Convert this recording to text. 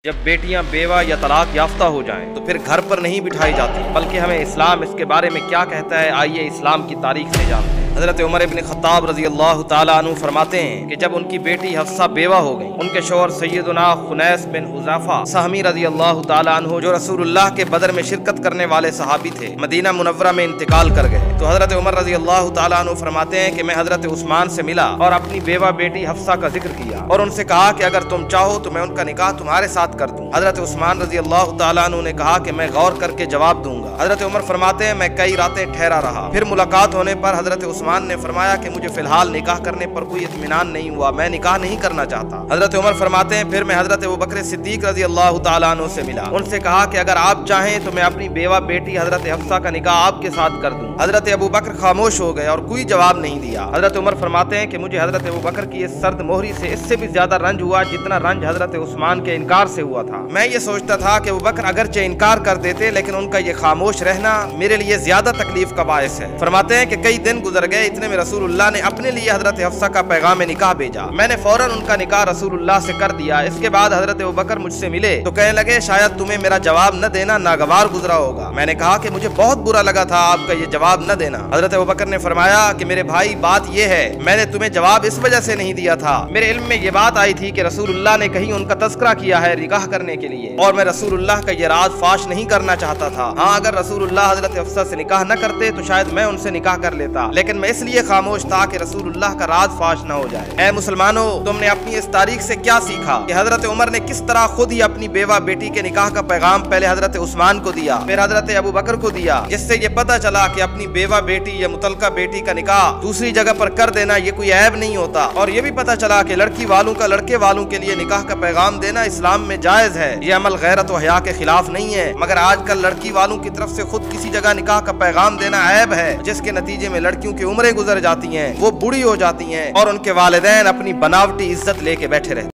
जब बेटियां बेवा या तलाक याफ्ता हो जाएं तो फिर घर पर नहीं बिठाई जाती, बल्कि हमें इस्लाम इसके बारे में क्या कहता है, आइए इस्लाम की तारीख से जानते हैं। हज़रत उमर इब्न खत्ताब रज़ी अल्लाह ताला अन्हु फरमाते हैं कि जब उनकी बेटी हफ्सा बेवा हो गई, उनके शौहर सैयदना खुनैस बिन हुज़ाफा सहमी रज़ी अल्लाह ताला अन्हु, जो रसूलुल्लाह के बदर में शिरकत करने वाले सहाबी थे, मदीना मुनव्वरा में इंतकाल कर गए। तो हज़रत उमर रज़ी अल्लाह ताला अन्हु फरमाते हैं कि मैं हज़रत उस्मान से मिला और अपनी बेवा बेटी हफ्सा का जिक्र किया और उनसे कहा कि अगर तुम चाहो तो मैं उनका निकाह तुम्हारे साथ कर दूं। हज़रत उस्मान रज़ी अल्लाह ताला अन्हु ने कहा कि मैं गौर करके जवाब दूंगा। हज़रत उमर फरमाते हैं मैं कई रातें ठहरा रहा, फिर मुलाकात होने पर हज़रत उस्मान ने फरमाया कि मुझे फिलहाल निकाह करने पर कोई इत्मीनान नहीं हुआ, मैं निकाह नहीं करना चाहता। हज़रत उमर फरमाते हैं फिर मैं हज़रत अबू बकर सिद्दीक रज़ी अल्लाह ताला अन्हु से मिला, उनसे कहा कि अगर आप चाहें तो मैं अपनी बेवा बेटी हज़रत हफ्सा का निकाह आपके साथ कर दूं। हज़रत अबू बकर खामोश हो गए और कोई जवाब नहीं दिया। हज़रत उमर फरमाते हैं कि मुझे हज़रत अबू बकर की इस सर्द मोहरी से इससे भी ज्यादा रंज हुआ जितना रंज हज़रत उस्मान के इनकार से हुआ था। मैं ये सोचता था कि अबू बकर अगरचे इनकार कर देते, लेकिन उनका ये खामोश रहना मेरे लिए ज्यादा तकलीफ का बायस है। फरमाते हैं कि कई दिन गुजर गए, इतने में रसूलुल्लाह ने अपने लिए हज़रत हफ्सा का पैगाम निकाह भेजा। मैंने फौरन उनका निकाह रसूलुल्लाह से कर दिया। इसके बाद हज़रत अबू बकर मुझसे मिले तो कहने लगे शायद तुम्हें मेरा जवाब न देना नागवार गुजरा होगा। मैंने कहा कि मुझे बहुत बुरा लगा था आपका ये जवाब न देना। हज़रत अबू बकर ने फरमाया कि मेरे भाई बात ये है, मैंने तुम्हें जवाब इस वजह से नहीं दिया था, मेरे इल्म में ये बात आई थी कि रसूलुल्लाह ने कहीं उनका तस्करा किया है निकाह करने के लिए और मैं रसूलुल्लाह का ये राज फाश नहीं करना चाहता था। हाँ, अगर रसूलुल्लाह हज़रत हफ्सा से निकाह न करते तो शायद मैं उनसे निकाह कर लेता, लेकिन मैं इसलिए खामोश था कि रसूलुल्लाह का राज फाश न हो जाए। ऐ मुसलमानों, तुमने अपनी इस तारीख से क्या सीखा कि हज़रत उमर ने किस तरह खुद ही अपनी बेवा बेटी के निकाह का पैगाम पहले हज़रत उस्मान को दिया, फिर हज़रत अबू बकर को दिया, जिससे ये पता चला कि अपनी बेवा बेटी या मुतलका बेटी का निकाह दूसरी जगह पर कर देना ये कोई ऐब नहीं होता। और ये भी पता चला कि लड़की वालों का लड़के वालों के लिए निकाह का पैगाम देना इस्लाम में जायज है, ये अमल गैरत व हया के खिलाफ नहीं है। मगर आजकल लड़की वालों की तरफ से खुद किसी जगह निकाह का पैगाम देना ऐब है, जिसके नतीजे में लड़कियों की उम्रें गुजर जाती हैं, वो बूढ़ी हो जाती हैं और उनके वालिदैन अपनी बनावटी इज्जत लेके बैठे रहते हैं।